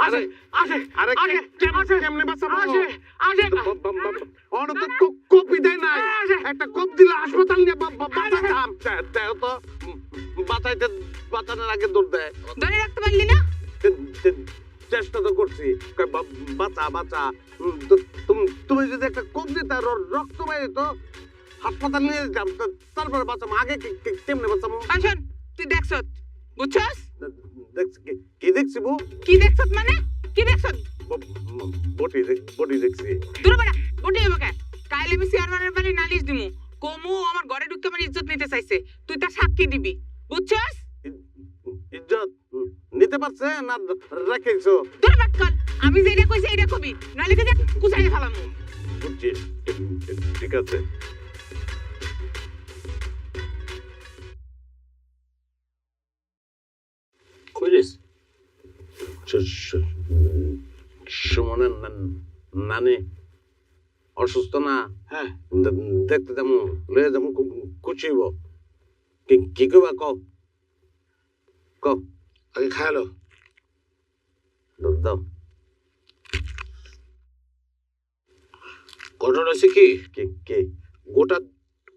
আসে আসে আরে আসে কেমনে বাঁচাবো আসে আসে ওর তো কপি দেয় নাই একটা কপ দিলে হাসপাতাল নিয়ে বাঁচাতাম দেও তো বাঁচানোর আগে দৌড় দেয় ধরে রাখতে পারলি না? চেষ্টা তো করছি বাঁচা বাঁচা তুমি যদি একটা কপ দিতে রক্ত বাইরে তো হাসপাতাল নিয়ে যেতাম তারপরে বাঁচাবো আগে কেমনে বাঁচাবো শোন, তুই দেখছত, বুঝছস? দেখছি কি দেখছি বউ কি দেখছত মানে? কি দেখছত? বটি দেখছি দূর বেড়া, বটি হবে কে? কাইলে আমি চেয়ারম্যানের বাড়ি নালিশ দিমু। কমু আমার ঘরে ঢুকতে আমার ইজ্জত নিতে চাইছে, তুই তার সাক্ষী দিবি, বুঝছস? ইজ্জত নিতে পারছে না রেখেছো দূর বাটকল, আমি যেটা কইছি এইটা কবি, নালে কে কুচাইয়ে ফেলামু। বুঝছি ঠিক আছে কইরিস সুমনের নানি অসুস্থ না হ্যাঁ দেখতে যেমন লয়ে যেমন কুচিব কি কইবা ক আগে খায়ালো দাও ঘটনা হচ্ছে কি কি গোটা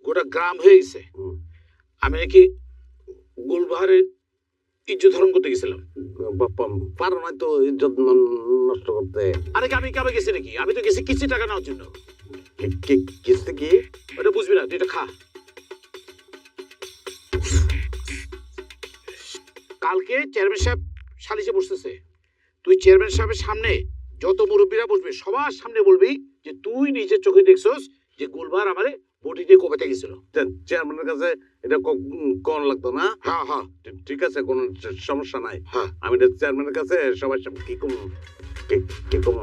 গোটা গ্রাম হয়ে গেছে আমি নাকি গুলবাহারের ইজ্জত হরণ করতে গেছিলাম পারো না তো ইজ্জত নষ্ট করতে আরে কি আমি কাবে গেছি নাকি আমি তো গেছি কিছু টাকা নেওয়ার জন্য কিস্তি কি ওটা বুঝবি না তুই এটা খা কালকে চেয়ারম্যান সাহেব সালিশে বসতেছে তুই চেয়ারম্যান সাহেবের সামনে যত মুরব্বীরা বসবে সবার সামনে বলবি যে তুই নিজের চোখে দেখছস যে গুলবার আমারে বটি দিয়ে কবেতে গেছিল চেয়ারম্যানের কাছে এটা কোন লাগতো না হ্যাঁ হ্যাঁ ঠিক আছে কোনো সমস্যা নাই হ্যাঁ আমি চেয়ারম্যানের কাছে সবার সামনে কি কম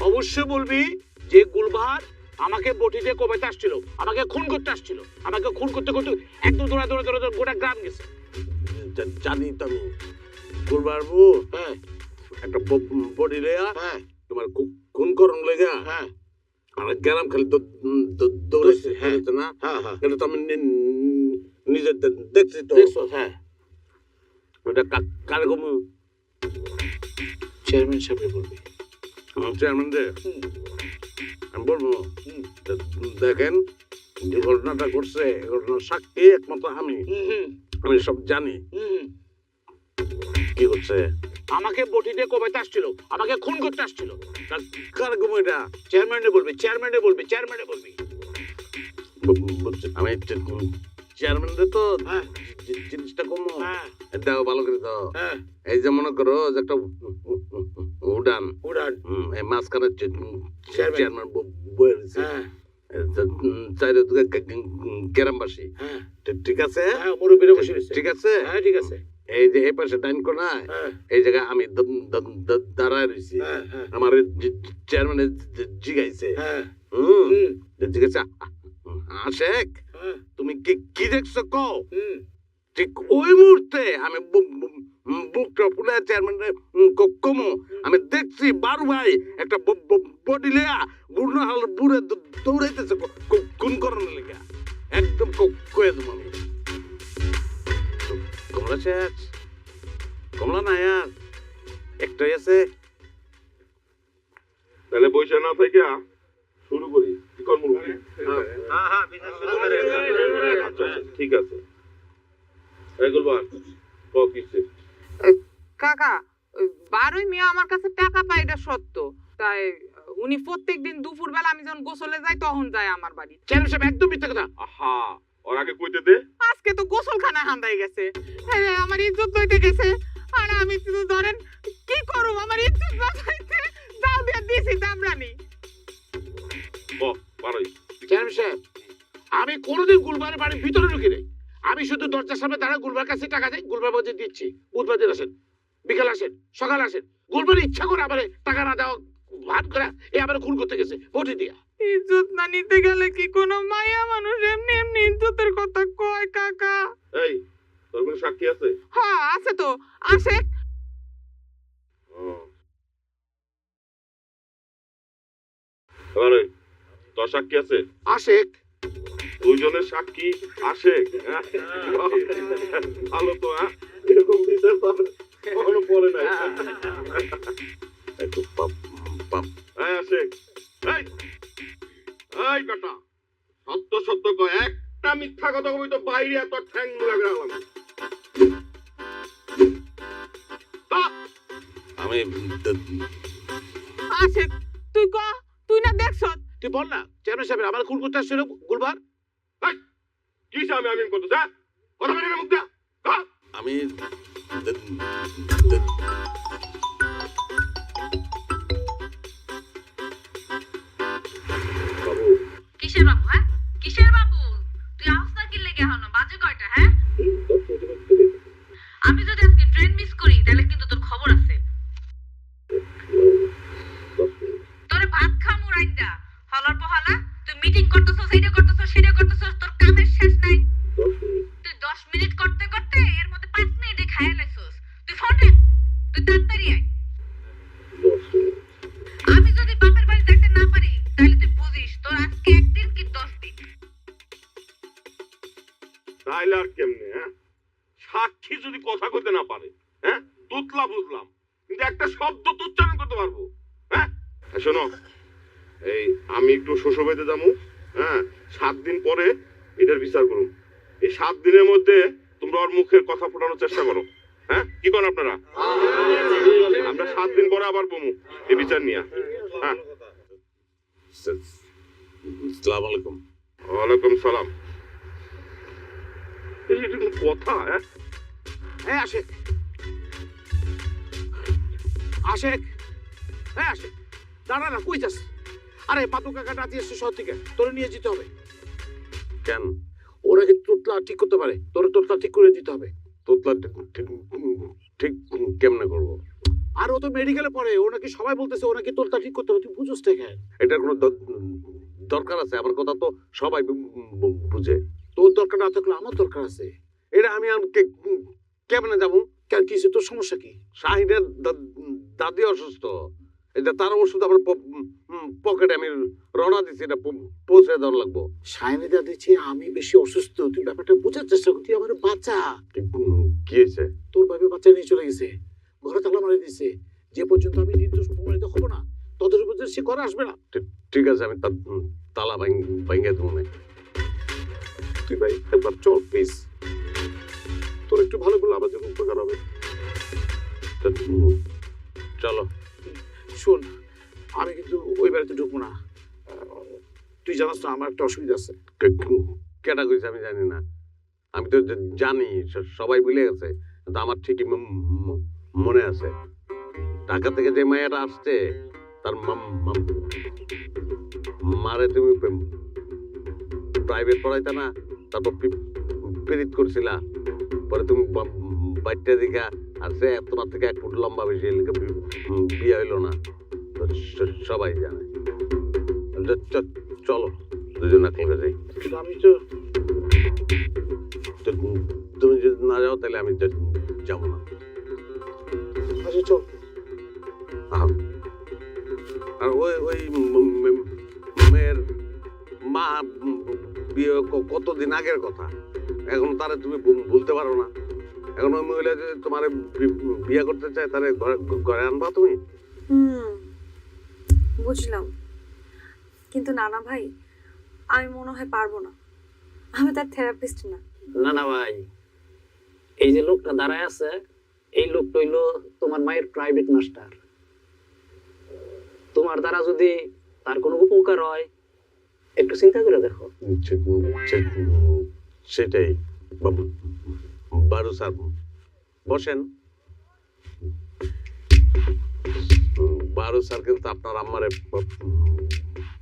অবশ্যই বলবি যে গুলবাহার আমাকে বটি দিয়ে কবেতে আসছিল আমাকে খুন করতে আসছিল আমাকে খুন করতে করতে একদম দৌড়া দৌড়া দৌড়া গোটা গ্রাম গেছে জানি তো আমি বলবো হ্যাঁ একটা বডি লেয়া হ্যাঁ তোমার খুন করন লেগা হ্যাঁ আর গ্রাম খালি দৌড়াইছে হ্যাঁ। না হ্যাঁ হ্যাঁ এটা তো আমি নিজে দেখছি তো দেখছো হ্যাঁ ওটা কারে কম চেয়ারম্যান সাহেব বলবি চেয়ারম্যান রে আমি বলবো দেখেন যে ঘটনাটা ঘটছে এই ঘটনার সাক্ষী একমাত্র আমি সব জানি কি হচ্ছে আমাকে বটি দিয়ে কবেতে আসছিল আমাকে খুন করতে আসছিল কারে কম এটা চেয়ারম্যানে বলবি চেয়ারম্যানে বলবি চেয়ারম্যানে বলবি আমি চেয়ারম্যান রে তো হ্যাঁ জিনিসটা কমো হ্যাঁ দেখো ভালো করে তো হ্যাঁ এই যে মনে করো যে একটা উড়ান উড়ান এই মাঝখানে চেয়ারম্যান বয়ে রয়েছে হ্যাঁ চারিদিকে গ্রামবাসী হ্যাঁ ঠিক আছে হ্যাঁ মুরব্বীরা বসে রয়েছে ঠিক আছে হ্যাঁ ঠিক আছে এই যে এই পাশে ডাইন কোনায় হ্যাঁ এই জায়গায় আমি দাঁড়ায় রয়েছি হ্যাঁ হ্যাঁ আমার চেয়ারম্যান জিগাইছে হ্যাঁ জিজ্ঞাসা আশেক হ্যাঁ তুমি কি দেখছো কও হুম ঠিক ওই মুহূর্তে আমি বুকটা ফুলে চেয়ারম্যান কমো আমি দেখছি বারু ভাই একটা বডি লেয়া গুড়না হাল বুড়ে দৌড়াইতেছে কোন করার লেগা একদম কয়ে দেবো আমি কমলা শেষ কমলা না আর একটাই আছে তাহলে বৈশা না থেকে শুরু করি কি কর্ম ঠিক আছে এই গুলবার কিসে কাকা, ওই বারোই মিয়া আমার কাছে টাকা পায় এটা সত্য, তাই উনি প্রত্যেকদিন দুপুর বেলা আমি যখন গোসলে যাই তখন যায় আমার বাড়ি। চেয়ারম্যান সাহেব একদম মিথ্যা কথা আহা ওর আগে কইতে দে আজকে তো গোসলখানা হান্দাই গেছে, আমার ইজ্জত লইতে গেছে, আর আমি শুধু ধরেন কি করব, আমার ইজ্জত বাঁচাইতে যাও দিয়ে দিছি দামরানি। পারই চেয়ারম্যান সাহেব আমি কোনোদিন গুলবারের বাড়ির ভিতরে ঢুকি রে, আমি শুধু দরজার সামনে দাঁড়া গুলবার কাছে টাকা দেয়, গুলবার বাজে দিচ্ছি, বুধবার দিন আসেন, বিকাল আসেন, সকাল আসেন, গুলবার ইচ্ছা করে আবার টাকা না দেওয়া ভাত করে এ আবার খুন করতে গেছে বটি দিয়া। ইজ্জত না নিতে গেলে কি কোনো মায়া মানুষ এমনি এমনি ইজ্জতের কথা কয় কাকা? এই তোর কোনো সাক্ষী আছে? হ্যাঁ আছে তো, আসে। আরে তোর সাক্ষী আছে? আশেক দুইজনের সাক্ষী আশেক ভালো তো এরকম বিচার তো কখনো পড়ে নাই একটু পাপ পাপ এই আসে এই এই কাটা সত্য সত্য কয় একটা মিথ্যা কথা কবি তো বাইরে এত ঠ্যাং লাগে রাখলাম আমি আশেক তুই ক তুই না দেখছ তুই বল না চেয়ারম্যান সাহেব আমার খুন করতে আসছিল গুলবার। কি আমি আমি করতে যা কথা বলি না মুখ দা আমি বাবু কিসের বাবু হ্যাঁ কিসের বাবু তুই আওস না কি লেগে হনো বাজে কয়টা হ্যাঁ আমি যদি আজকে ট্রেন মিস করি তাহলে কিন্তু তোর খবর আছে তোরে ভাত খামু রাইন্দা হলার পহলা তুই মিটিং করতেছস এইটা করতেছস সেটা করতেছস তোর কামের শেষ নাই তুই 10 মিনিট করতে করতে এর মধ্যে 5 মিনিটে খাইয়া লাইছস তুই ফোন রাখ তুই তাড়াতাড়ি আয় আমি যদি বাপের বাড়ি যেতে না পারি তাহলে তুই বুঝিস তোর আজকে একদিন কি 10 দিন তাইলে আর কেমনে হ্যাঁ সাক্ষী যদি কথা কইতে না পারে হ্যাঁ তুতলা বুঝলাম কিন্তু একটা শব্দ তো উচ্চারণ করতে পারবো হ্যাঁ শোনো এই আমি একটু শ্বশুরবাড়িতে যাবো হ্যাঁ 7 দিন পরে এটার বিচার করুন এই 7 দিনের মধ্যে তোমরা ওর মুখের কথা ফোটানোর চেষ্টা করো হ্যাঁ কি করেন আপনারা আমরা 7 দিন পরে আবার বমু এই বিচার নিয়ে হ্যাঁ আসসালামু আলাইকুম। ওয়ালাইকুম সালাম এই যে কোনো কথা হ্যাঁ হ্যাঁ আশেক আশেক হ্যাঁ আশেক দাঁড়া না কই যাস? আরে পাতু কাকা ডাকি এসছে শহর থেকে, তোরে নিয়ে যেতে হবে। কেন? ওরা কি তোতলা ঠিক করতে পারে? তোরে তোতলা ঠিক করে দিতে হবে। তোতলা ঠিক কেমনে করবো? আর ও তো মেডিকেলে পড়ে, ও নাকি সবাই বলতেছে ও নাকি তোতলা ঠিক করতে হবে, তুই বুঝোস না কেন? এটার কোনো দরকার আছে? আমার কথা তো সবাই বুঝে। তোর দরকার না থাকলে আমার দরকার আছে। এটা আমি আর কেমনে যাবো? কেন কিছু তোর সমস্যা কি? শাহিনের দাদি অসুস্থ, এটা তার ওষুধ আমার পকেটে আমি রওনা দিচ্ছি, এটা পৌঁছে দেওয়ার লাগবো। শাহিনে যা দিচ্ছি আমি বেশি অসুস্থ, তুই ব্যাপারটা বোঝার চেষ্টা কর। তুই আমার বাচ্চা, কি হয়েছে? তোর ভাবে বাচ্চা নিয়ে চলে গেছে, ঘরে তালা মারি দিছে। যে পর্যন্ত আমি নির্দোষ প্রমাণিত হবো না ততদিন পর্যন্ত সে ঘরে আসবে না। ঠিক আছে, আমি তালা ভাঙ্গে দেবো না। তুই ভাই একবার চল প্লিজ, তোর একটু ভালো বলে আমার জন্য উপকার হবে। চলো। শোন, আমি কিন্তু ওই বাড়িতে ঢুকবো না। তুই জানাস না আমার একটা অসুবিধা আছে। কেটা কইছে আমি জানি না। আমি তো জানি, সবাই ভুলে গেছে, কিন্তু আমার ঠিকই মনে আছে। ঢাকা থেকে যে মায়েরা আসছে তার মারে তুমি প্রাইভেট পড়াইতা না, তারপর পীড়িত করছিলা, পরে তুমি বাইরটা দিকা আর সে তোমার থেকে 1 ফুট লম্বা বেশি, বিয়ে হইলো না, সবাই জানে। চলো দুজন একলগে যাই। কিন্তু আমি তো, তুমি যদি না যাও তাহলে আমি যাবো না। আচ্ছা চল। আর ওই মেয়ের মা বিয়ে কতদিন আগের কথা, এখন তারা তুমি বলতে পারো না। এখন ওই মহিলা যদি তোমার বিয়ে করতে চায় তাহলে ঘরে আনবা তুমি? বুঝলাম, কিন্তু নানা ভাই আমি মনে হয় পারবো না, আমি তার থেরাপিস্ট না। না না ভাই, এই যে লোকটা দাঁড়ায় আছে, এই লোকটা হইলো তোমার মায়ের প্রাইভেট মাস্টার। তোমার দ্বারা যদি তার কোনো উপকার হয় একটু চিন্তা করে দেখো। সেটাই। বারু স্যার বসেন। বারু স্যার কিন্তু আপনার আম্মারে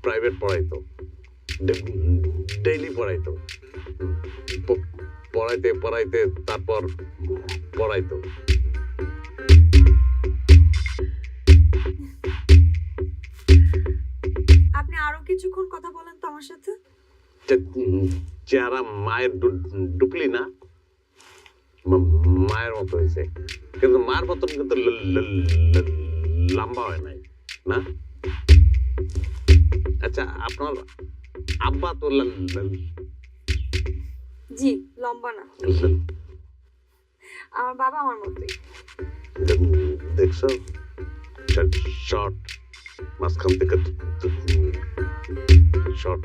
প্রাইভেট পড়াইতো, ডেইলি পড়াইতো, পড়াইতে পড়াইতে তারপর পড়াইতো। আপনি আরো কিছুক্ষণ কথা বলেন তো আমার সাথে। চেহারা মায়ের ডুপলি না, মায়ের মতো হয়েছে, কিন্তু মায়ের মতন কিন্তু লম্বা হয় নাই না। আচ্ছা, আপনার আব্বা তো জি লম্বা না, আমার বাবা আমার মতোই। দেখছেন? দেখছো শর্ট মাঝখান থেকে শর্ট।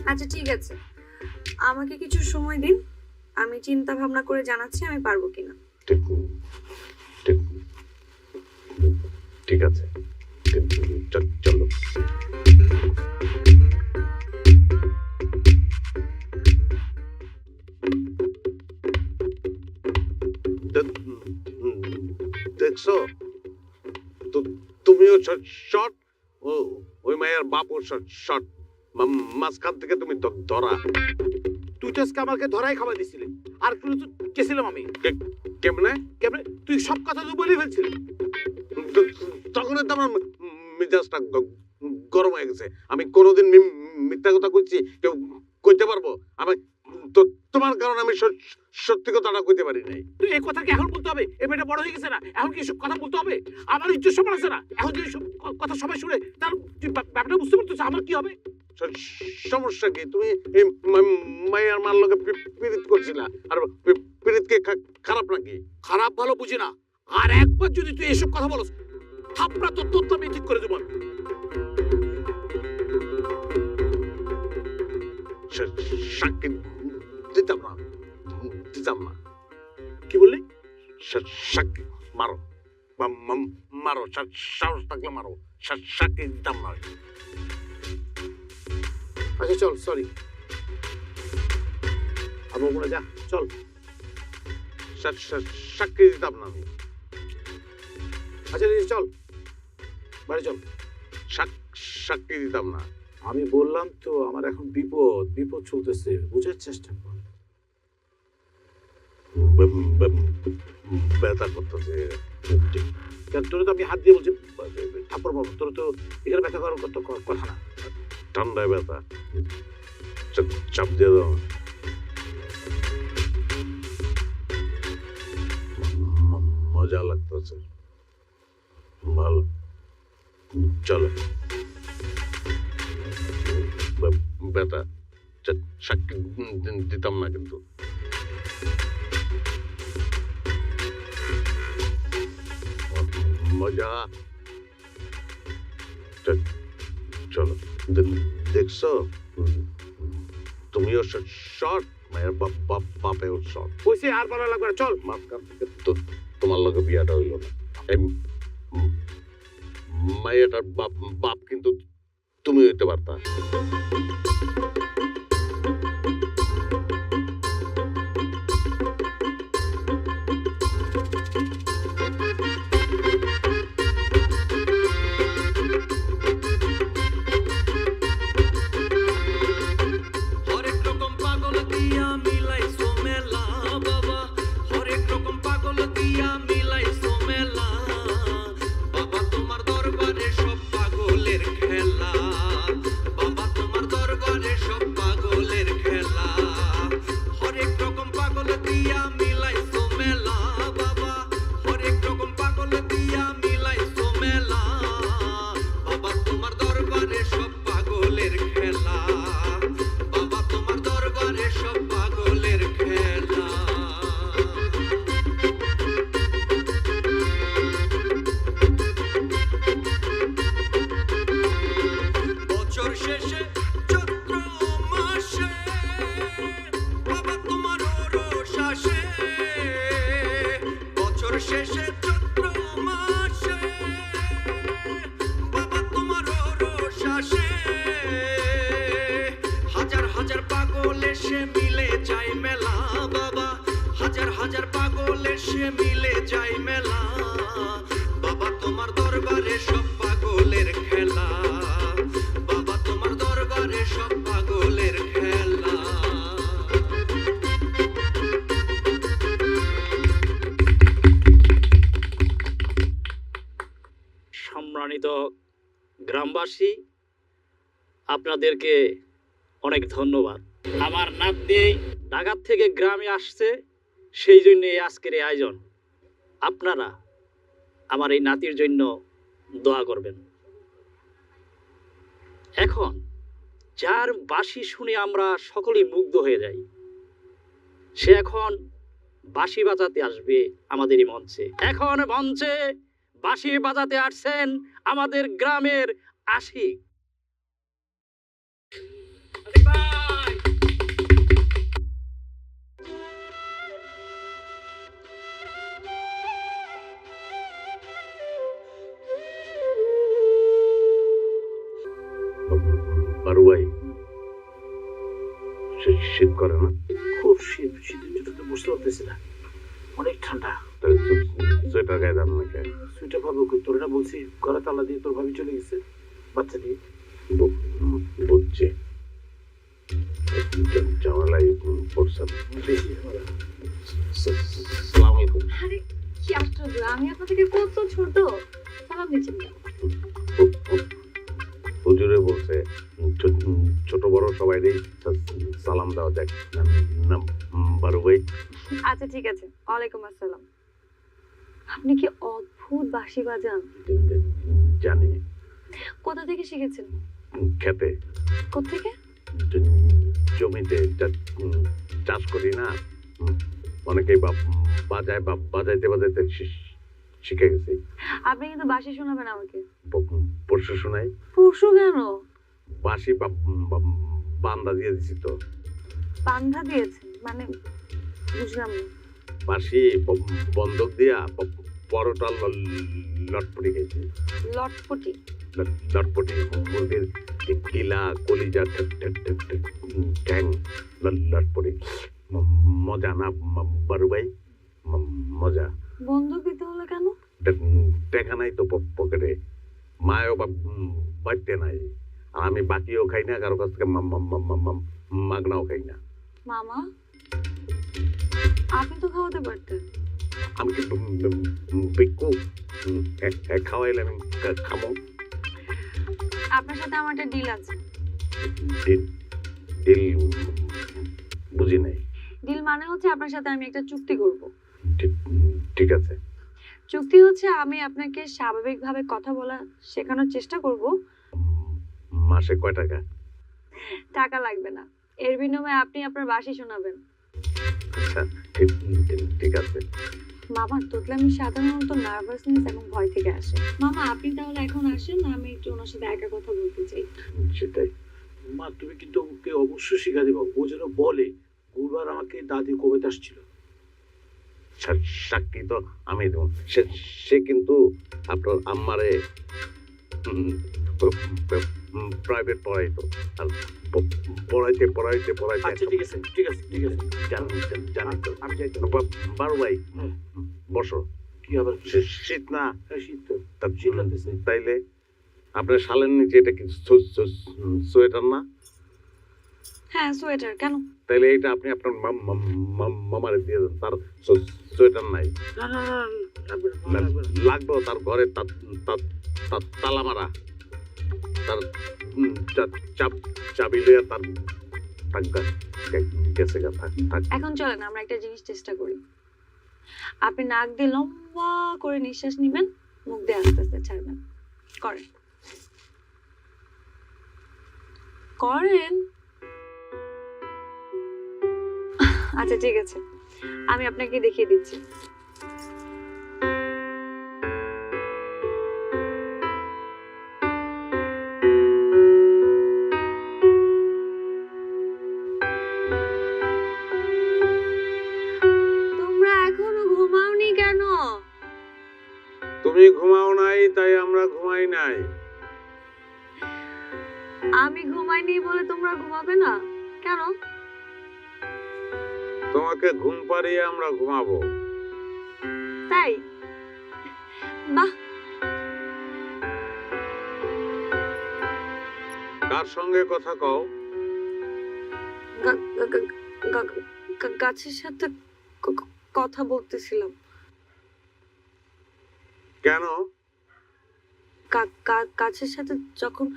আচ্ছা ঠিক আছে, আমাকে কিছু সময় দিন, আমি চিন্তা ভাবনা করে জানাচ্ছি আমি পারবো কিনা। ঠিক ঠিক ঠিক আছে, চলো। দেখছো তুমিও শর্ট, ওই মায়ের বাপও শর্ট, মাঝখান থেকে তুমি ধরা। তুই তো আজকে আমাকে ধরাই খাবার দিছিলি, আর একটু তো গেছিলাম আমি। কেমনে কেমনে? তুই সব কথা তো বলে ফেলছিলি। তখন তো আমার মেজাজটা গরম হয়ে গেছে। আমি কোনোদিন মিথ্যা কথা কইছি কেউ কইতে পারবো? আমি তো তোমার কারণে আমি সত্যি কথাটা কইতে পারি নাই। তুই এই কথা কি এখন বলতে হবে? এই মেয়েটা বড় হয়ে গেছে না, এখন কি এসব কথা বলতে হবে? আমার ইজ্জত সম্মান আছে না? এখন যদি সব কথা সবাই শুনে, তার তুই ব্যাপারটা বুঝতে পারতেছ আমার কি হবে? সমস্যা কি? তুমি এই মায়ের মার লগে পীড়িত করছিলা, আর পীড়িত কে খারাপ নাকি? খারাপ ভালো বুঝি না, আর একবার যদি তুই এসব কথা বলস, থাপড়া তো তোর আমি ঠিক করে দেবো। সাক্ষী দিতাম না। কি বললি? সাক্ষী মারো, মারো, সাহস থাকলে মারো, সাক্ষী দিতাম না। আচ্ছা চল, সরি, আমার মনে যা, চল। সাক্ষী দিতাম না আমি। আচ্ছা চল, বাড়ি চল। সাক্ষী দিতাম না। আমি বললাম তো আমার এখন বিপদ চলতেছে, বুঝার চেষ্টা কর। ব্যথা করতেছে। তোর তো আমি হাত দিয়ে বলছি থাপ্পড় মারবো, তোর তো এখানে ব্যথা করার কথা না। ঠান্ডায় ব্যথা, চাপ দিয়ে দাও। মজা লাগতেছে, ভালো, চলো। ব্যথা, সাক্ষী দিতাম না কিন্তু। মজা, চলো। দেখছো তুমিও শর্ট, মায়ের বাপেও শর্ট। কইছে আর ভালো লাগবে না, চল। মাঝখান থেকে তো তোমার লগে বিয়াটা হইল না। মায়েরটার বাপ কিন্তু তুমি হইতে পারতা। হরেক রকম পাগল দিয়া মিলাইছো মেলা বাবা, হরেক রকম পাগল দিয়া মিলাইছো মেলা বাবা, তোমার দরবারে সব পাগলের খেলা বাবা, তোমার দরবারে সব পাগলের খেলা। হরেক রকম পাগল দিয়া মিলাইছো মেলা বাবা, হরেক রকম পাগল দিয়া মিলাইছো মেলা বাবা, তোমার দরবারে সব পাগলের খেলা বাবা, তোমার দরবারে সব পাগলের খেলা। বছর শেষে চৈত্র মাসে বাবা তোমার রোষ আসে, বছর শেষে চৈত্র মাসে বাবা তোমার রোষ আসে, হাজার হাজার পাগল এসে মিলে যায় মেলা বাবা, হাজার হাজার পাগল এসে মিলে যায় মেলা বাবা, তোমার দরবারে সব পাগলের খেলা বাবা, তোমার দরবারে সব পাগলের খেলা। সম্মানিত গ্রামবাসী, আপনাদেরকে অনেক ধন্যবাদ। আমার নাতনি ঢাকা থেকে গ্রামে আসছে, সেই জন্য আজকের এই আয়োজন। আপনারা আমার এই নাতির জন্য দোয়া করবেন। এখন যার বাঁশি শুনে আমরা সকলেই মুগ্ধ হয়ে যাই, সে এখন বাঁশি বাজাতে আসবে আমাদের এই মঞ্চে। এখন মঞ্চে বাঁশি বাজাতে আসছেন আমাদের গ্রামের আশিক। আশিক ভাই! বারু ভাই, শীত করে না? খুব শীত, শীতের জন্য তো বুঝতে পারতেছি না, অনেক ঠান্ডা। সোয়েটার গায়ে দাম নাকি? সুইটার ভাবে তোর না বলছি ঘরে তালা দিয়ে তোর ভাবি চলে গেছে বাচ্চা দিয়ে। বুঝছি, জামালাই পড়ছেন। বেশি ঝামেলা। সালাম আলাইকুম। আরে কি আশ্চর্য, আমি আপনার থেকে কত ছোট, সালাম দিচ্ছেন না। হুজুরে বলছে ছোট বড় সবাই সালাম দেওয়া যায় না বারু ভাই। আচ্ছা ঠিক আছে, ওয়ালাইকুম আসসালাম। আপনি কি অদ্ভুত বাঁশি বাজান, জানি, কোথা থেকে শিখেছেন? খেতে কোত্থেকে? জমিতে চাষ করি না, অনেকেই বাজায় বাজাইতে বাজাইতে শিখে গেছি। আপনি কিন্তু বাঁশি শোনাবেন আমাকে। পরশু শোনাই। পরশু কেন? বাঁশি বান্দা দিয়ে দিছি তো। বান্ধা দিয়েছেন মানে বুঝলাম না। বাঁশি বন্ধক দিয়া পরোটা লটপটি খেয়েছি। লটপটি? লটপটি মুরগির কিলা কলিজা ট্যাং লটপটি। মজা না বারু ভাই? মজা। বন্ধক দিতে হলো কেন? টাকা নাই তো পকেটে, মায়ও বাড়তে নাই, আর আমি বাকিও খাই না, কারো কাছ থেকে মাগনাও খাই না। মামা, আপনি তো খাওয়াতে পারতেন। আমি কি ভিক্ষু? খাওয়াইলে আমি খাবো? আপনার সাথে আমার একটা ডিল আছে। ডিল বুঝি নাই। ডিল মানে হচ্ছে আপনার সাথে আমি একটা চুক্তি করব। ঠিক আছে। চুক্তি হচ্ছে আমি আপনাকে স্বাভাবিকভাবে কথা বলা শেখানোর চেষ্টা করব। মাসে কয় টাকা? টাকা লাগবে না, এর বিনিময়ে আপনি আপনার বাঁশি শোনাবেন। আচ্ছা ঠিক আছে। মামা, তোতলামি সাধারণত নার্ভাসনেস এবং ভয় থেকে আসে। মামা, আপনি তাহলে এখন আসেন, আমি একটু ওনার সাথে একা কথা বলতে চাই। সেটাই। মা, তুমি কিন্তু ওকে অবশ্যই শিখা দিবা, ও যেন বলে গুরুবার আমাকে দাদি কবিতা আসছিল। সাক্ষী তো আমি দেব। সে কিন্তু আপনার আম্মারে প্রাইভেট পড়াইতো, আর পড়াইতে পড়াইতে পড়াইতে। আচ্ছা ঠিক আছে ঠিক আছে ঠিক আছে, জানি তো। আমি যাই তো। বারু ভাই বসো। কি আবার? শীত না? শীত তো, শীত লাগতেছে। তাইলে আপনার শালের নিচে এটা কি সোয়েটার না? হ্যাঁ, সোয়েটার। কেন? তাইলে এটা আপনি আপনার মামারে দিয়ে দেন, তার সোয়েটার নাই। না না না, লাগবে না, লাগবে না। লাগবে, তার ঘরে তালা মারা, তার চাবি লইয়া তার গেছে গা। থাক। এখন চলেন আমরা একটা জিনিস চেষ্টা করি। আপনি নাক দিয়ে লম্বা করে নিঃশ্বাস নিবেন, মুখ দিয়ে আস্তে আস্তে ছাড়বেন। করেন করেন। আচ্ছা ঠিক আছে, আমি আপনাকে দেখিয়ে দিচ্ছি। তোমরা এখনো ঘুমাওনি কেন? তুমি ঘুমাও নাই তাই আমরা ঘুমাই নাই। আমি ঘুমাইনি বলে তোমরা ঘুমাবে না কেন? তোমাকে ঘুম পাড়িয়ে আমরা ঘুমাবো। তাই? বাহ, কার সঙ্গে কথা কও? গাছের সাথে কথা বলতেছিলাম। কেন? গাছের সাথে যখন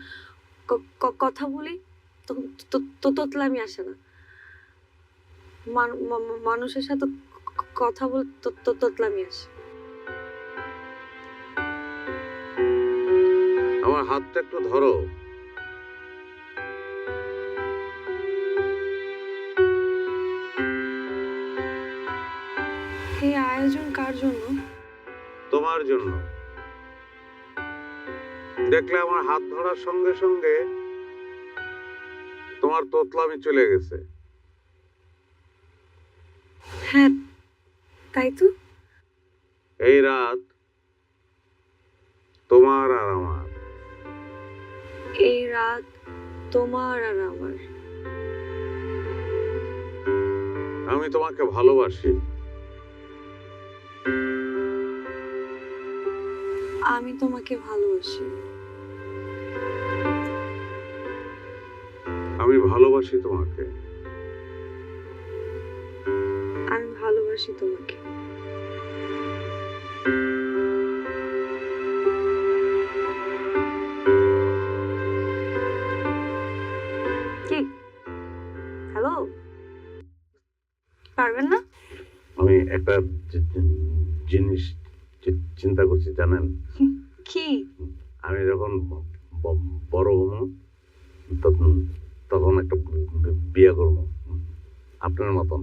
কথা বলি তখন তোতলামি আসে না। মানুষের সাথে কথা বলে তোতলামি আসে। আমার হাতটা একটু ধরো। এই আয়োজন কার জন্য? তোমার জন্য। দেখলে আমার হাত ধরার সঙ্গে সঙ্গে তোমার তোতলামি চলে গেছে। হ্যাঁ তাই তো। এই রাত তোমার আর আমার। এই রাত তোমার আর আমার। আমি তোমাকে ভালোবাসি। আমি তোমাকে ভালোবাসি। আমি ভালোবাসি তোমাকে। আমি ভালোবাসি তোমাকে। কি হ্যালো, পারবেন না? আমি একটা জিনিস চিন্তা করছি জানেন। কি? আমি যখন বড় হবো তখন একটা বিয়ে করবো আপনার মতন।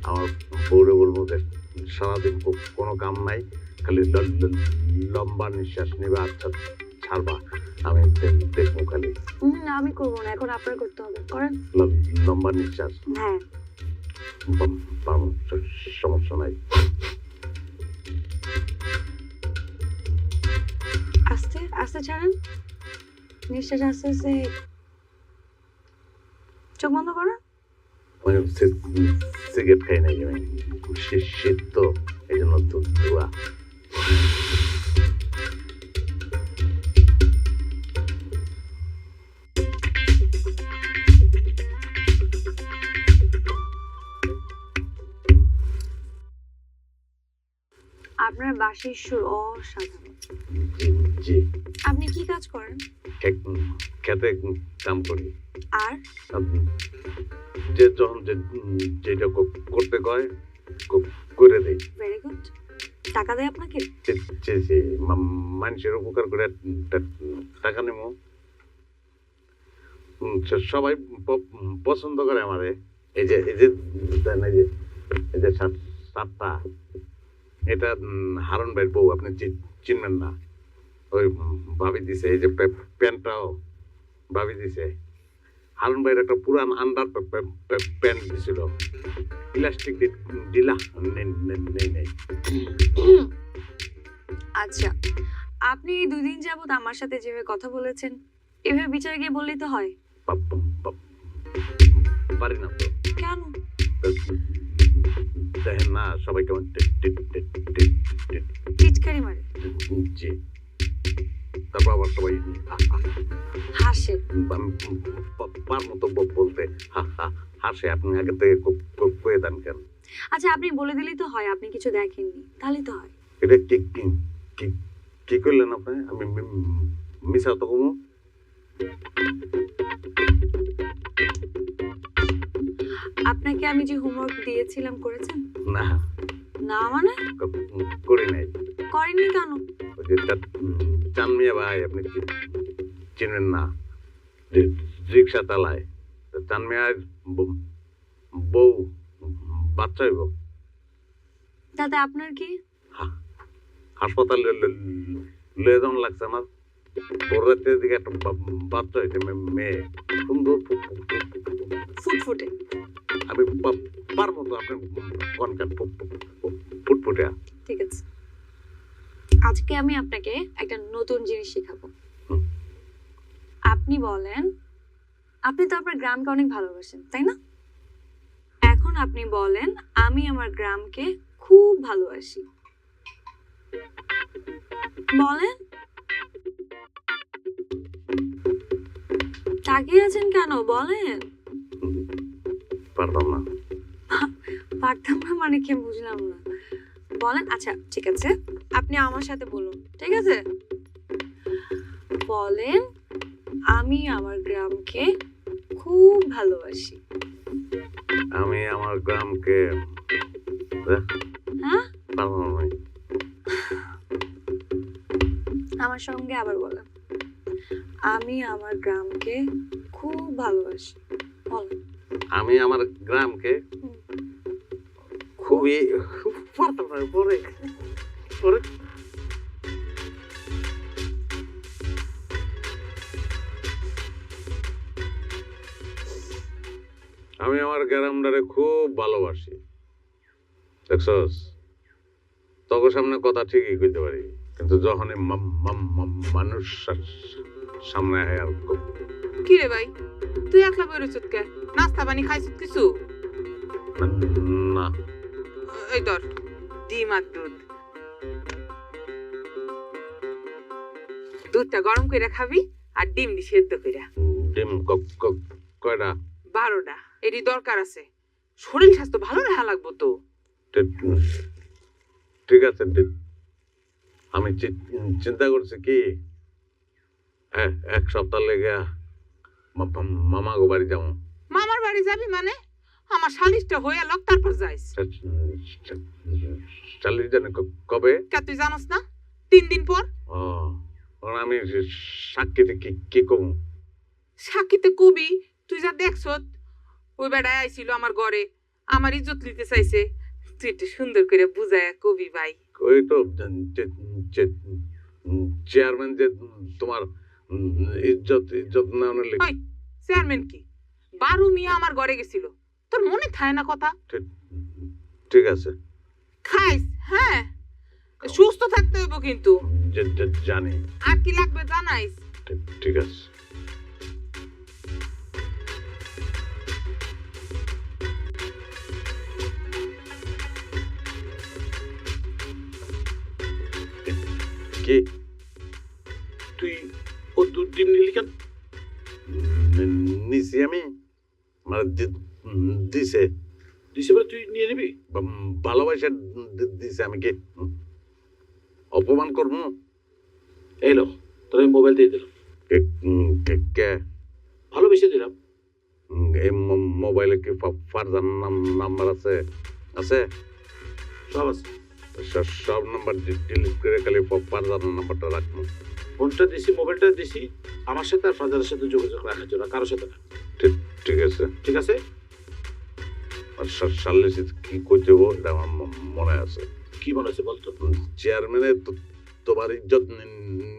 আমার বউরে বলবো যে সারাদিন কোনো কাম নাই, খালি লম্বা নিঃশ্বাস নিবে আর ছাড়বা, আমি দেখবো খালি। আমি করবো না, এখন আপনার করতে হবে, করেন। লম্বা নিঃশ্বাস। হ্যাঁ পারবো, সমস্যা নাই। আস্তে আস্তে ছাড়েন নিঃশ্বাস, আস্তে আস্তে। চোখ বন্ধ করেন। সিগারেট খাই নাই আমি, শীত তো এই জন্য ধোয়া। আপনার বাঁশির সুর অসাধারণ। জি। আপনি কি কাজ করেন? খেতে কাম করি। আর যে যখন যেটা করতে কয় করে দেই। Very good. টাকা দেয় আপনাকে? মানুষের উপকার করে টাকা নেব। সবাই পছন্দ করে আমারে। এই যে দেন, এই যে সাতটা, এটা হারুন ভাইয়ের বউ, আপনি চিনবেন না, ওই ভাবি দিছে। এই যে প্যান্টটাও ভাবি দিছে। হারুন ভাইয়ের একটা পুরান আন্ডার প্যান্ট দিছিল, ইলাস্টিক দিলা নেই। আচ্ছা, আপনি 2 দিন যাবত আমার সাথে যেভাবে কথা বলেছেন, এভাবে বিচারে গিয়ে বললেই তো হয়। পারি না তো। কেন? দেখেন না সবাই কেমন টিটকারি মারে। জি। তারপর আবার সবাই হাসে। পার মতো বলতে হাসে। আপনি আগে থেকে কয়ে দেন কেন? আচ্ছা, আপনি বলে দিলেই তো হয় আপনি কিছু দেখেননি, তাহলেই তো হয়। এটা কি করলেন আপনি? আমি মিশা তো কমু। আপনাকে আমি যে হোমওয়ার্ক দিয়েছিলাম করেছেন? না না মানে? করি নাই। করেননি কেন? ওই যে চান মিয়া ভাই, আপনি চিনবেন না, রিক্সা চালায়। চান মিয়ার বউ বাচ্চা হইব। তাতে আপনার কি? হাসপাতালে লয়ে যাওয়ান লাগছে আমার। ভোর রাতের দিকে একটা বাচ্চা হয়েছে, মেয়ে, সুন্দর ফুটফুটে। আমি পারবো তো। আপনি কনকান ফুটফুটে। ঠিক আছে, আজকে আমি আপনাকে একটা নতুন জিনিস শেখাবো। আপনি বলেন, আপনি তো আপনার গ্রামকে অনেক ভালোবাসেন, তাই না? এখন আপনি বলেন, আমি আমার গ্রামকে খুব ভালোবাসি। বলেন। তাকিয়ে আছেন কেন? বলেন। পারতাম না। পারতাম না মানে কি বুঝলাম না। বলেন। আচ্ছা ঠিক আছে, আপনি আমার সাথে বলুন, ঠিক আছে? বলেন, আমি আমার গ্রামকে খুব ভালোবাসি। আমি আমার গ্রামকে হ্যাঁ, পারতাম না। আমার সঙ্গে আবার বলেন, আমি আমার গ্রামকে খুব ভালোবাসি। বলেন। আমি আমার গ্রামকে খুবই পারতাম না। পরে আমি আমার গ্রামটারে খুব ভালোবাসি, দেখছস? তখন সামনে কথা ঠিকই কইতে পারি, কিন্তু যখন মানুষ সামনে আয় আর কি রে ভাই, তুই একলা বেরোছত কে? নাস্তা পানি খাইছত কিছু? না। এই ধর ডিম আর দুধ। দুধটা গরম করে খাবি আর ডিম দি সেদ্ধ করে। ডিম কয়টা? 12টা। এরই দরকার আছে, শরীর স্বাস্থ্য ভালো রাখা লাগবো তো। ঠিক আছে, আমি চিন্তা করছি কি এক সপ্তাহ লেগে মামা গো বাড়ি যাবো। মামার বাড়ি যাবি মানে? আমার সালিশটা হইয়া লক তারপর যাইস। চালিশ জানে কবে? কে তুই জানোস না? 3 দিন পর। ও, আমি সাক্ষীতে কি কব? সাক্ষীতে কবি তুই যা দেখছত ওই বেড়ায় আইছিল আমার ঘরে, আমার ইজ্জত নিতে চাইছে, তুই একটু সুন্দর করে বুঝায় কবি ভাই। ওই তো চেয়ারম্যান যে তোমার ইজ্জত না হলে। ওই চেয়ারম্যান কি? বারু মিয়া আমার ঘরে গেছিল, তোর মনে থাকে না কথা? ঠিক আছে, খাইস, হ্যাঁ সুস্থ থাকতে হইব কিন্তু। জানি। আর কি লাগবে জানাইস। ঠিক আছে। কি তুই ও দুধ ডিম নিলি কেন? নিছি আমি, মানে দিছে দিছে বলে তুই নিয়ে নিবি? ভালোবাসা দিছে, আমি কি অপমান করবো? এলো তোর আমি মোবাইল দিয়ে দিলাম, কে? ভালোবেসে দিলাম। এই মোবাইলে কি ফারজান নাম্বার আছে? আছে, সব আছে। সব নাম্বার ডিলিট করে খালি ফারজানের নাম্বারটা রাখবো। ফোনটা দিছি, মোবাইলটা দিছি আমার সাথে আর ফাদারের সাথে যোগাযোগ রাখার জন্য, কারোর সাথে না। ঠিক আছে, ঠিক আছে। আর সাল্লেসি কি করতে দেবো এটা আমার মনে আছে। কি মনে আছে বলতো? চেয়ারম্যানের তোমার ইজ্জত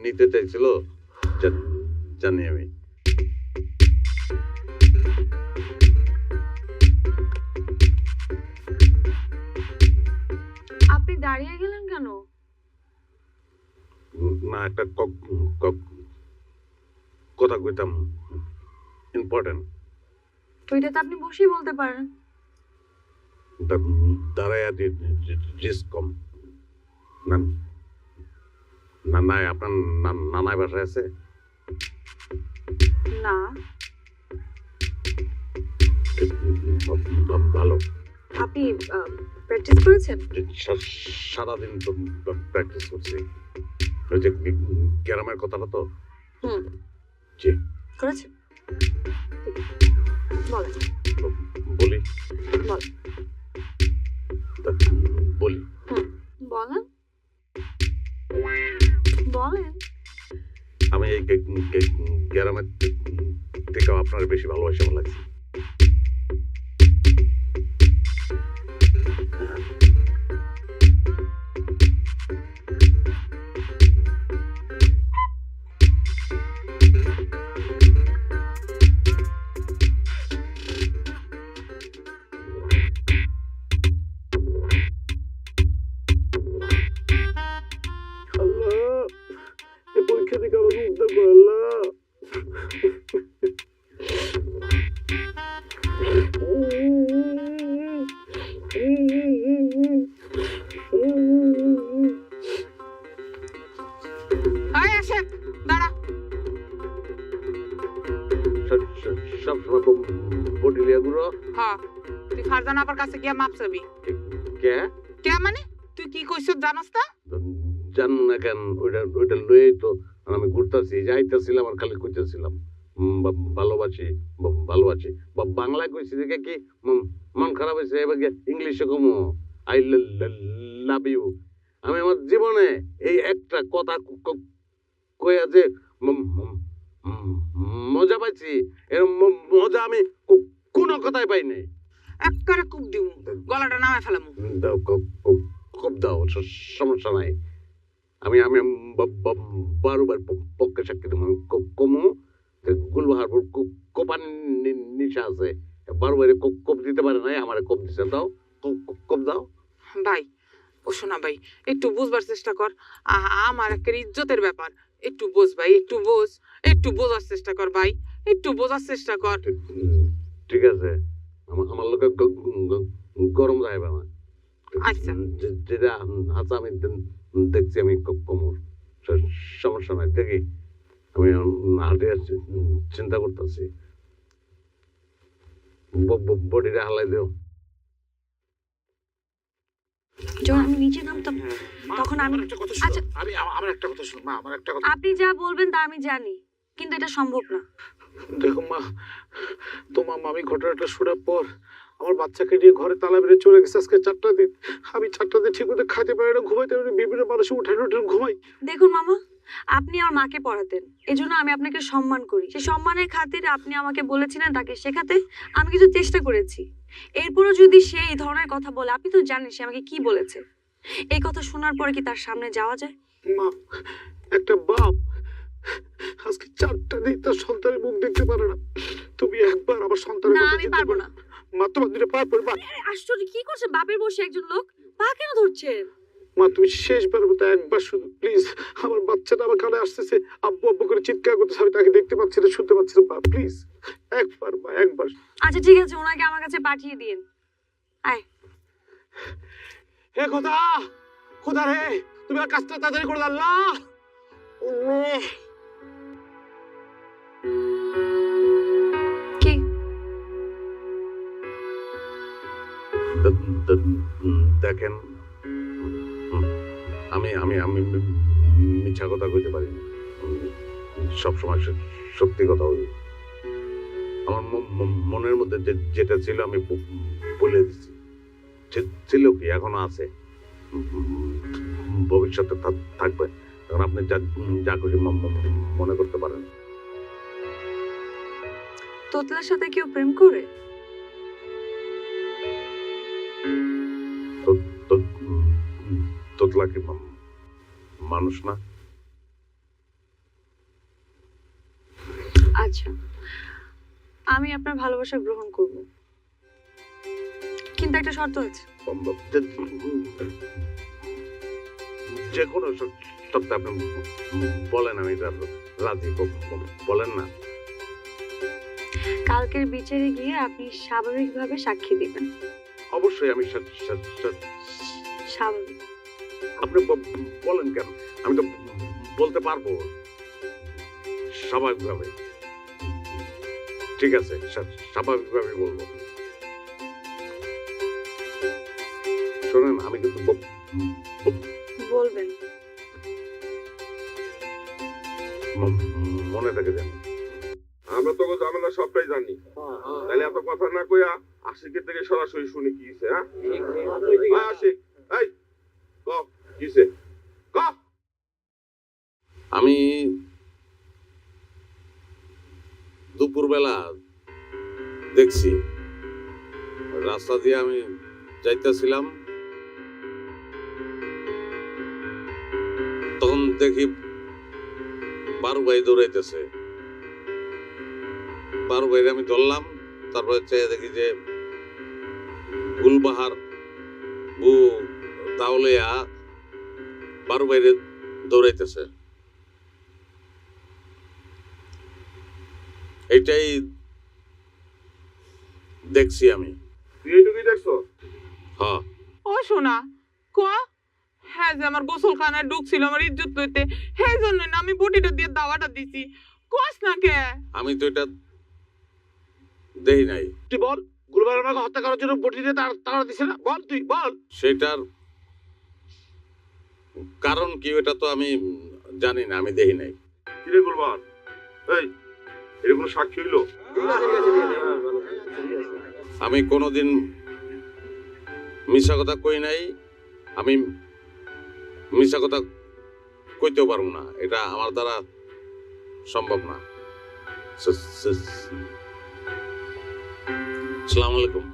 নিতে চাইছিল, জানি আমি। আপনি দাঁড়িয়ে গেলেন কেন? না, একটা কথা কইতাম, ইম্পর্টেন্ট। ওইটা তো আপনি বসেই বলতে পারেন। দাঁড়ায় রিস্ক কম। না, আপনার নানায় বাসায় আছে? না। ভালো। আপনি প্র্যাকটিস করেছেন? সারাদিন তো প্র্যাকটিস করছি। ওই যে গ্রামের কথাটা তো। হুম, জি করেছেন। বলেন। বলি বল। বলি বলেন বলেন। আমি এই গ্রামের থেকে আপনার বেশি ভালোবাসা আমার লাগছে। পরীক্ষা থেকে আমাকে উদ্ধার করলা। আয় আসে, দাঁড়া। সবসময় বডিলিয়া গুলো। হ্যাঁ, তুই ফারজান আপার কাছে গিয়া মাপ চাবি। কে? কে মানে? তুই কি কইছ জানোস না? জানবো না কেন? ওইটা লইয়াই তো আমি ঘুরতেছি, যাইতেছিলাম আর খালি কইতেছিলাম ভালোবাসি ভালোবাসি। বাংলায় কইছি দেখে কি মন খারাপ হয়েছে, এবার ইংলিশে কমো আই লাভ ইউ। আমি আমার জীবনে এই একটা কথা কইয়া যে মজা পাইছি, এরকম মজা আমি কোনো কথাই পাই নাই। একবারে কুপ দিমু, গলাটা নামায় ফেলামু। দাও, খুব দাও, সমস্যা নাই। আমি বারবার পক্ষে সাক্ষী দেবো। কমু গুলবাহারপুর কোপান নিশা আছে, বারো ভাইরে কোপ দিতে পারে নাই, আমারে কোপ দিছে। দাও কোপ দাও। ভাই ও শোনা ভাই, একটু বুঝবার চেষ্টা কর। আমার একটা ইজ্জতের ব্যাপার, একটু বোঝ ভাই, একটু বোঝার চেষ্টা কর ভাই, একটু বোঝার চেষ্টা কর। ঠিক আছে, আমার লোকে গরম যাইবে না। আচ্ছা যেটা আচ্ছা আমি দেখছি, আমি কোমর সমস্যা নাই, দেখি আমি হাঁটে চিন্তা করতেছি। বডিটা হালাই দিও। যখন আমি নিচে নামতাম তখন আমি আমার একটা কথা শোনো। আচ্ছা আমার একটা কথা শোনো মা, আমার একটা কথা। আপনি যা বলবেন তা আমি জানি, কিন্তু এটা সম্ভব না। দেখো মা, তোমার মামি ঘটনাটা শোনার পর আমার বাচ্চাকে নিয়ে ঘরে তালা মেরে চলে গেছে। আজকে 4টা দিন, আমি 4টা দিন ঠিক মতো খাইতে পারি না, ঘুমাইতে পারি না, বিভিন্ন মানুষ উঠে ঘুমাই। দেখুন মামা, আপনি আমার মাকে পড়াতেন, এজন্য আমি আপনাকে সম্মান করি। সেই সম্মানের খাতিরে আপনি আমাকে বলেছিলেন তাকে শেখাতে, আমি কিছু চেষ্টা করেছি। এরপরও যদি সে এই ধরনের কথা বলে, আপনি তো জানেন সে আমাকে কি বলেছে। এই কথা শোনার পরে কি তার সামনে যাওয়া যায়? মা, একটা বাপ আজকে 4টা দিন তার সন্তানের মুখ দেখতে পারে না। তুমি একবার আমার সন্তানের না কথা আমি চিন্তা পারবো করো। না। মা, তোমার দুটো পা পড়ে মা। আরে আশ্চর্য, কি করছে বাপের বসে একজন লোক, পা কেন ধরছেন? মা, তুমি শেষবার মতো একবার শুধু প্লিজ, আমার বাচ্চাটা আমার কানে আসতেছে, আব্বু আব্বু করে চিৎকার করতেছে, আমি তাকে দেখতে পাচ্ছি না, শুনতে পাচ্ছি না। মা প্লিজ, একবার মা, একবার। আচ্ছা ঠিক আছে, ওনাকে আমার কাছে পাঠিয়ে দিন। আয়। হে খোদা, খোদা রে, তুমি আর কাজটা তাড়াতাড়ি করে দাও আল্লাহ। আল্লাহ। কি? দেখেন, আমি আমি আমি মিথ্যা কথা কইতে পারি না, সবসময় সত্যি কথা বলি। আমার মনের মধ্যে যেটা ছিল আমি বলে দিচ্ছি। ছিল কি, এখনো আছে, ভবিষ্যতে থাকবে। এখন আপনি যা খুশি মনে করতে পারেন। তোতলার সাথে কেউ প্রেম করে? তোতলা কি মানুষ না? আচ্ছা, আমি আপনার ভালোবাসা গ্রহণ করব, কিন্তু একটা শর্ত আছে। যে কোনো শর্তে আপনি বলেন, আমি রাজি। বলেন না। কালকের বিচারে গিয়ে আপনি স্বাভাবিকভাবে সাক্ষী দিবেন। অবশ্যই আমি স্বাভাবিক। আপনি বলেন কেন, আমি তো বলতে পারবো স্বাভাবিকভাবে। ঠিক আছে, স্বাভাবিকভাবে বলবো। শোনেন, আমি কিন্তু বলবেন। মনে থাকে জানি। আমরা তো ঝামেলা সবটাই জানি, তাহলে এত কথা না কইয়া আশিকের থেকে সরাসরি শুনি কি হইছে। হ্যাঁ আশিক, এই ক কিছে ক। আমি দুপুরবেলা দেখছি, রাস্তা দিয়ে আমি যাইতেছিলাম, তখন দেখি বারু ভাই দৌড়াইতেছে। বারু ভাইরে আমি ধরলাম, তারপরে চেয়ে দেখি যে গুলবাহার বু দাউলিয়া বারু ভাইরে দৌড়াইতেছে। এটাই দেখছি আমি। তুই এইটুকুই দেখছো? হ্যাঁ। ও শোনা, ক হ্যাঁ যে আমার গোসলখানায় ঢুকছিল আমার ইজ্জত লইতে, সেই জন্য না আমি বটিটা দিয়ে দাওয়াটা দিছি। কস না কে? আমি তো এটা দেই নাই। তুই বল, গুলবার আমাকে হত্যা করার জন্য বটিতে তাড়া দিছে না? বল, তুই বল। সেটার কারণ কি এটা তো আমি জানি না, আমি দেখি নাই। কিরে গুলবার, এই এর কোনো সাক্ষী হইলো? আমি কোনোদিন মিশা কথা কই নাই, আমি মিশা কথা কইতেও পারবো না, এটা আমার দ্বারা সম্ভব না। আসসালামু আলাইকুম।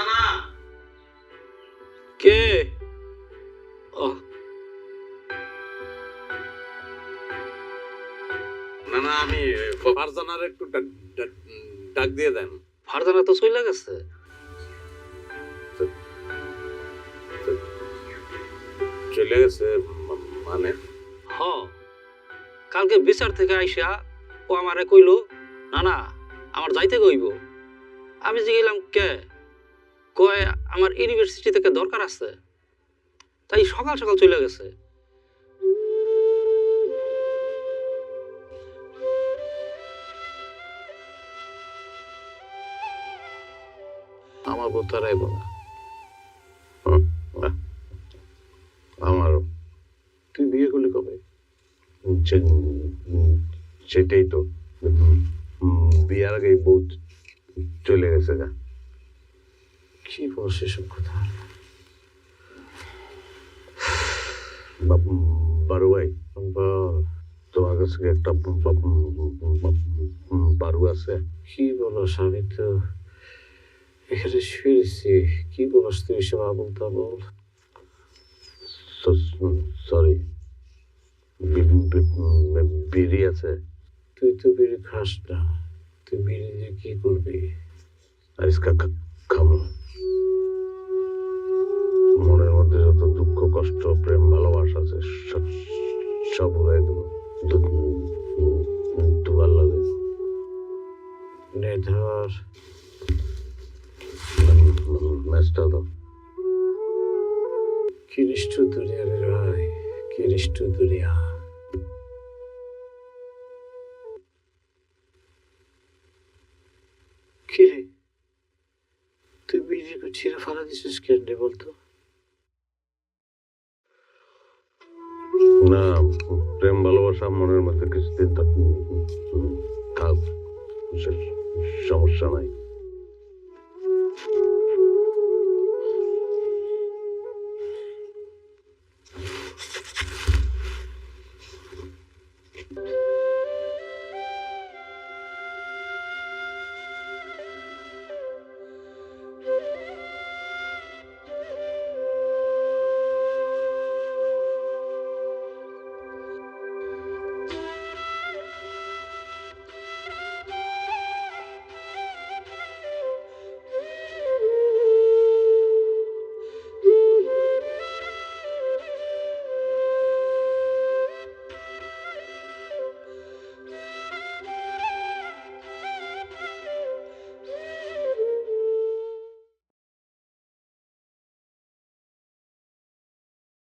ফারজানা কে? ও না না, আমি ফারজানার একটু ডাক দিয়ে দেন। ফারজানা তো চলে গেছে। চলে গেছে মানে? হ, কালকে বিচার থেকে আইসা ও আমারে কইলো না না আমার যাইতে কইব। আমি যে গেলাম কে, কয় আমার ইউনিভার্সিটি থেকে দরকার আছে, তাই সকাল সকাল চলে গেছে। আমার বউ তো রাইব না। আমারও। তুই বিয়ে করলি কবে? সেটাই তো, বিয়ার আগেই বউ চলে গেছে গা। কি বলছ এসব কথা? বারু ভাই, বল। তোমার কাছে কি একটা বারু আছে? কি বলস? আমি তো এখানে শুয়েছি। কি বলস তুই এসব আবল তাবল? সরি, বিড়ি আছে? তুই তো বিড়ি খাস না, তুই বিড়ি দিয়ে কি করবি? আজকা খামো। মনের মধ্যে যত দুঃখ কষ্ট প্রেম ভালোবাসা আছে সব উড়াই দেবো দুবার লাগে। নে ধর। ম্যাচটা তো কি নিষ্ঠুর দুনিয়া রে ভাই, কি নিষ্ঠুর দুনিয়া। কি রে, তুই বিড়ি ছিঁড়ে ফালা দিছিস কেন রে বলতো? না, প্রেম ভালোবাসা মনের মধ্যে কিছুদিন থাক, সমস্যা নাই।